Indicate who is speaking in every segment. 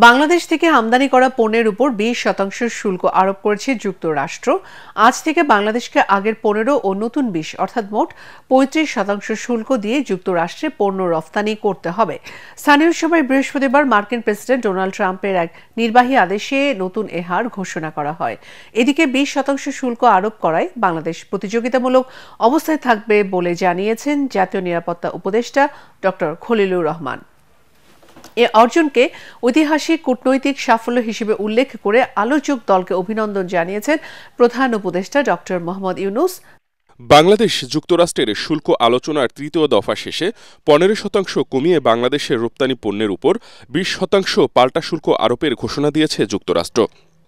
Speaker 1: বাংলাদেশ থেকে আমদানি করা পণ্যের উপর 20% শুল্ক আরোপ করেছে যুক্তরাষ্ট্র। আজ থেকে বাংলাদেশকে আগের 15 ও নতুন 20 অর্থাৎ মোট 35% শুল্ক দিয়ে যুক্তরাষ্ট্রে পণ্য রফতানি করতে হবে। স্থানীয় সময় বৃহস্পতিবার মার্কিন প্রেসিডেন্ট ডোনাল্ড ট্রাম্পের এক নির্বাহী আদেশে নতুন এ হার ঘোষণা করা হয়। এদিকে 20% শুল্ক আরোপ করায় বাংলাদেশ প্রতিযোগিতামূলক অবস্থায় থাকবে বলে জানিয়েছেন জাতীয় নিরাপত্তা উপদেষ্টা ডক্টর খলিলুর রহমান। এ অর্জনকে ঐতিহাসিক কূটনৈতিক সাফল্য হিসেবে উল্লেখ করে আলোচক দলকে অভিনন্দন জানিয়েছেন প্রধান উপদেষ্টা ডক্টর মোহাম্মদ ইউনূস।
Speaker 2: বাংলাদেশ যুক্তরাষ্ট্রের শুল্ক আলোচনার তৃতীয় দফা শেষে 15% কমিয়ে বাংলাদেশের রপ্তানি পণ্যের উপর 20% পাল্টা শুল্ক আরোপের ঘোষণা দিয়েছে যুক্তরাষ্ট্র।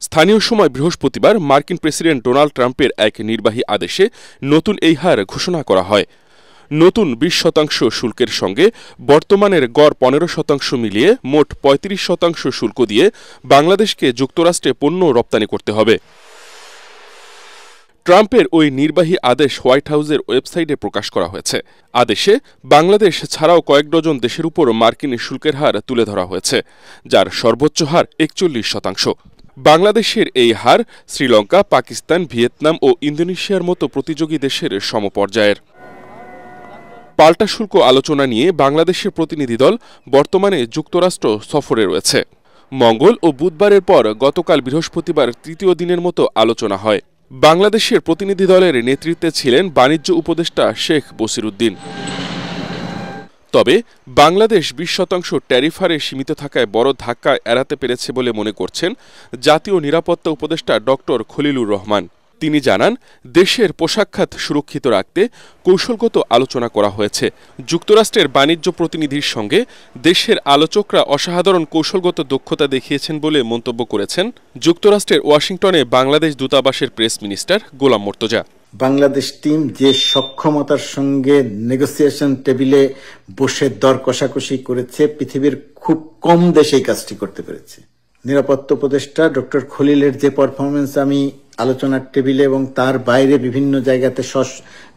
Speaker 2: স্থানীয় সময় বৃহস্পতিবার মার্কিন প্রেসিডেন্ট ডোনাল্ড ট্রাম্পের এক নির্বাহী আদেশে নতুন এই হার ঘোষণা করা হয়। নতুন 20% শুল্কের সঙ্গে বর্তমানের গড় 15% মিলিয়ে মোট 35% শুল্ক দিয়ে বাংলাদেশকে যুক্তরাষ্ট্রে পণ্য রপ্তানি করতে হবে। ট্রাম্পের ওই নির্বাহী আদেশ হোয়াইট হাউসের ওয়েবসাইটে প্রকাশ করা হয়েছে। আদেশে বাংলাদেশ ছাড়াও কয়েক ডজন দেশের উপর মার্কিন শুল্কের হার তুলে ধরা হয়েছে, যার সর্বোচ্চ হার 41%। বাংলাদেশের এই হার শ্রীলঙ্কা, পাকিস্তান, ভিয়েতনাম ও ইন্দোনেশিয়ার মতো প্রতিযোগী দেশের সমপর্যায়ের। পাল্টা শুল্ক আলোচনা নিয়ে বাংলাদেশের প্রতিনিধি দল বর্তমানে যুক্তরাষ্ট্র সফরে রয়েছে। মঙ্গল ও বুধবারের পর গতকাল বৃহস্পতিবার তৃতীয় দিনের মতো আলোচনা হয়। বাংলাদেশের প্রতিনিধি দলের নেতৃত্বে ছিলেন বাণিজ্য উপদেষ্টা শেখ বসিরউদ্দিন। তবে বাংলাদেশ 20% ট্যারিফ হারে সীমিত থাকায় বড় ধাক্কা এড়াতে পেরেছে বলে মনে করছেন জাতীয় নিরাপত্তা উপদেষ্টা ডক্টর খলিলুর রহমান। তিনি জানান, দেশের পোশাক খাত সুরক্ষিত রাখতে কৌশলগত আলোচনা করা হয়েছে। যুক্তরাষ্ট্রের বাণিজ্য প্রতিনিধির সঙ্গে দেশের আলোচকরা অসাধারণ কৌশলগত দক্ষতা দেখিয়েছেন বলে মন্তব্য করেছেন যুক্তরাষ্ট্রের ওয়াশিংটনে বাংলাদেশ দূতাবাসের প্রেস মিনিস্টার গোলাম মর্তজা।
Speaker 3: বাংলাদেশ টিম যে সক্ষমতার সঙ্গে নেগোসিয়েশন টেবিলে বসে দর কষাকষি করেছে, পৃথিবীর খুব কম দেশ এই কাজটি করতে পেরেছে। নিরাপত্তা উপদেষ্টা ডক্টর খলিলের যে পারফরমেন্স আমি আলোচনার টেবিলে এবং তার বাইরে বিভিন্ন জায়গাতে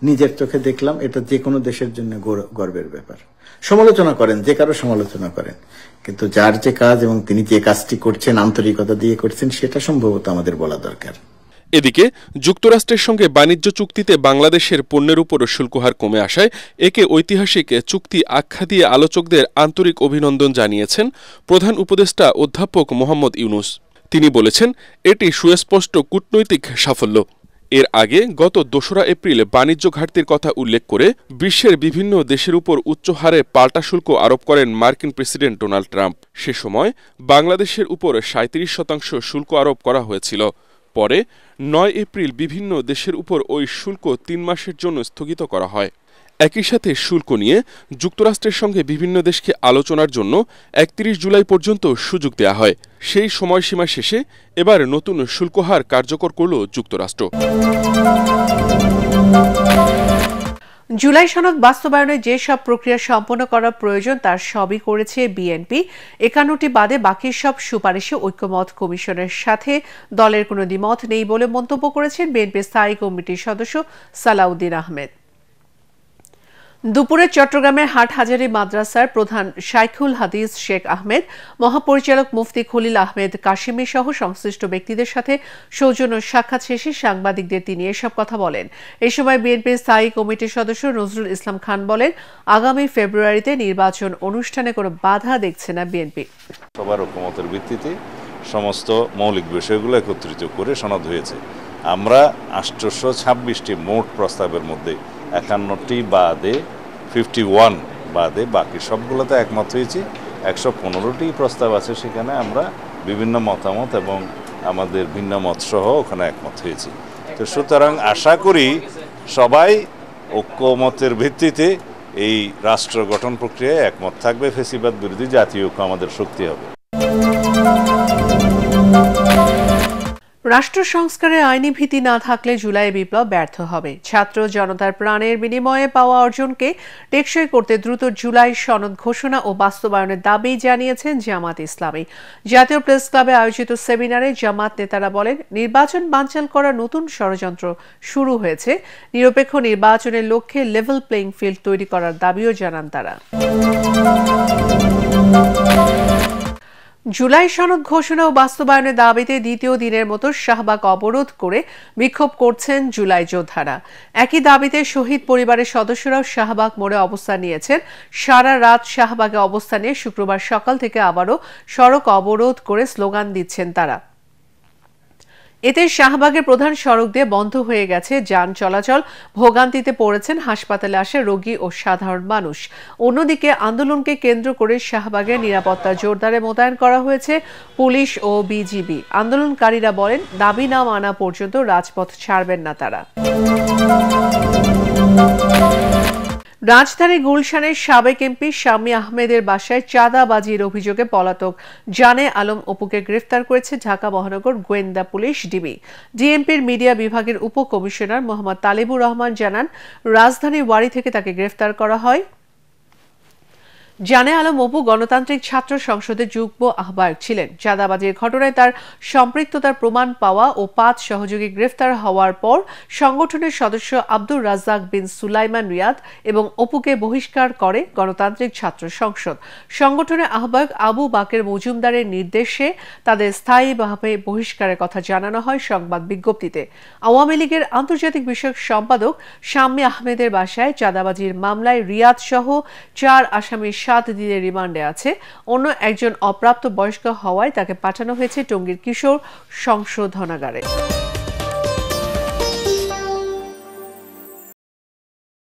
Speaker 3: নিজের চোখে দেখলাম, এটা যে কোনো দেশের জন্য গর্বের ব্যাপার। সমালোচনা করেন, যে কারো সমালোচনা করেন, কিন্তু যার যে কাজ এবং তিনি যে কাজটি করছেন আন্তরিকতা দিয়ে করছেন, সেটা সম্ভবত আমাদের বলা দরকার।
Speaker 2: এদিকে যুক্তরাষ্ট্রের সঙ্গে বাণিজ্য চুক্তিতে বাংলাদেশের পণ্যের উপর শুল্ক হার কমে আসায় একে ঐতিহাসিক চুক্তি আখ্যা দিয়ে আলোচকদের আন্তরিক অভিনন্দন জানিয়েছেন প্রধান উপদেষ্টা অধ্যাপক মোহাম্মদ ইউনূস। তিনি বলেছেন, এটি সুস্পষ্ট কূটনৈতিক সাফল্য। এর আগে গত 2 এপ্রিল বাণিজ্য ঘাটতির কথা উল্লেখ করে বিশ্বের বিভিন্ন দেশের উপর উচ্চ হারে পাল্টা শুল্ক আরোপ করেন মার্কিন প্রেসিডেন্ট ডোনাল্ড ট্রাম্প। সে সময় বাংলাদেশের উপর 37% শুল্ক আরোপ করা হয়েছিল। পরে 9 এপ্রিল বিভিন্ন দেশের উপর ওই শুল্ক 3 মাসের জন্য স্থগিত করা হয়। একই সাথে শুল্ক নিয়ে যুক্তরাষ্ট্রের সঙ্গে বিভিন্ন দেশকে আলোচনার জন্য 31 জুলাই পর্যন্ত সুযোগ দেয়া হয়। সেই সময়সীমা শেষে এবার নতুন শুল্ক হার কার্যকর করল যুক্তরাষ্ট্র।
Speaker 1: জুলাই সনদ বাস্তবায়নে যেসব প্রক্রিয়া সম্পন্ন করা প্রয়োজন তার সবই করেছে বিএনপি। 51টি বাদে বাকি সব সুপারিশে ঐক্যমত কমিশনের সাথে দলের কোনো দ্বিমত নেই বলে মন্তব্য করেছেন বিএনপির স্থায়ী কমিটির সদস্য সালাউদ্দিন আহমেদ। দুপুরে চট্টগ্রামের হাটহাজারী মাদ্রাসার প্রধান শাইখুল হাদিস শেখ আহমেদ, মহাপরিচালক মুফতি খলিল আহমেদ কাশিমি সহ সংশ্লিষ্ট ব্যক্তিদের সাথে সৌজন্য সাক্ষাৎ শেষে সাংবাদিকদের তিনি এসব কথা বলেন। এ সময় বিএনপির স্থায়ী কমিটির সদস্য নজরুল ইসলাম খান বলেন, আগামী ফেব্রুয়ারিতে নির্বাচন অনুষ্ঠানে কোনো বাধা দেখছে না বিএনপি।
Speaker 4: সবার ঐকমতের ভিত্তিতে সমস্ত মৌলিক বিষয়গুলো একত্রিত করে সনদ হয়েছে। আমরা 826টি মোট প্রস্তাবের মধ্যে 51টি বাদে 51 বাদে বাকি সবগুলোতে একমত হয়েছি। 115টি প্রস্তাব আছে, সেখানে আমরা বিভিন্ন মতামত এবং আমাদের ভিন্ন মত সহ ওখানে একমত হয়েছি। তো সুতরাং আশা করি সবাই ঐক্যমতের ভিত্তিতে এই রাষ্ট্র গঠন প্রক্রিয়ায় একমত থাকবে। ফ্যাসিবাদ বিরোধী জাতীয় ঐক্য আমাদের শক্তি হবে।
Speaker 1: রাষ্ট্র সংস্কারে আইনি ভীতি না থাকলে জুলাই বিপ্লব ব্যর্থ হবে। ছাত্র জনতার প্রাণের বিনিময়ে পাওয়া অর্জনকে টেকসই করতে দ্রুত জুলাই সনদ ঘোষণা ও বাস্তবায়নের দাবি জানিয়েছেন জামাত ইসলামী। জাতীয় প্রেস ক্লাবে আয়োজিত সেমিনারে জামাত নেতারা বলেন, নির্বাচন বানচাল করার নতুন ষড়যন্ত্র শুরু হয়েছে। নিরপেক্ষ নির্বাচনের লক্ষ্যে লেভেল প্লেইং ফিল্ড তৈরি করার দাবিও জানান তারা। জুলাই সনদ ঘোষণা ও বাস্তবায়নের দাবিতে দ্বিতীয় দিনের মতো শাহবাগ অবরোধ করে বিক্ষোভ করছেন জুলাই যোদ্ধারা। একই দাবিতে শহীদ পরিবারের সদস্যরাও শাহবাগ মোড়ে অবস্থান নিয়েছেন। সারা রাত শাহবাগে অবস্থান নিয়ে শুক্রবার সকাল থেকে আবারও সড়ক অবরোধ করে স্লোগান দিচ্ছেন তারা। এতে শাহবাগের প্রধান সড়ক দিয়ে বন্ধ হয়ে গেছে যান চলাচল। ভোগান্তিতে পড়েছেন হাসপাতালে আসা রোগী ও সাধারণ মানুষ। অন্যদিকে আন্দোলনকে কেন্দ্র করে শাহবাগের নিরাপত্তা জোরদারে মোতায়েন করা হয়েছে পুলিশ ও বিজিবি। আন্দোলনকারীরা বলেন, দাবি না মানা পর্যন্ত রাজপথ ছাড়বেন না তারা। রাজধানী গুলশানের সাবেক এমপি শাম্মী আহমেদের বাসায় চাঁদাবাজির অভিযোগে পলাতক জানে আলম অপুকে গ্রেফতার করেছে ঢাকা মহানগর গোয়েন্দা পুলিশ ডিবি। ডিএমপির মিডিয়া বিভাগের উপকমিশনার মোহাম্মদ তালিবুর রহমান জানান, রাজধানীর ওয়ারি থেকে তাকে গ্রেফতার করা হয়। জানে আলম অপু গণতান্ত্রিক ছাত্র সংসদের যুগ্ম আহ্বায়ক ছিলেন। চাঁদাবাজির ঘটনায় তার সম্পৃক্ততার প্রমাণ পাওয়া ও 5 সহযোগী গ্রেফতার হওয়ার পর সংগঠনের সদস্য আব্দুর রাজ্জাক বিন সুলাইমান রিয়াদ এবং অপুকে বহিষ্কার করে গণতান্ত্রিক ছাত্র সংসদ। সংগঠনের আহ্বায়ক আবু বাকের মজুমদারের নির্দেশে তাদের স্থায়ীভাবে বহিষ্কারের কথা জানানো হয় সংবাদ বিজ্ঞপ্তিতে। আওয়ামী লীগের আন্তর্জাতিক বিষয়ক সম্পাদক শাম্মী আহমেদের বাসায় চাঁদাবাজির মামলায় রিয়াদ সহ 4 আসামি 7 দিনের রিমান্ডে আছে। অন্য একজন অপ্রাপ্ত বয়স্ক হওয়ায় তাকে পাঠানো হয়েছে টঙ্গীর কিশোর সংশোধনাগারে।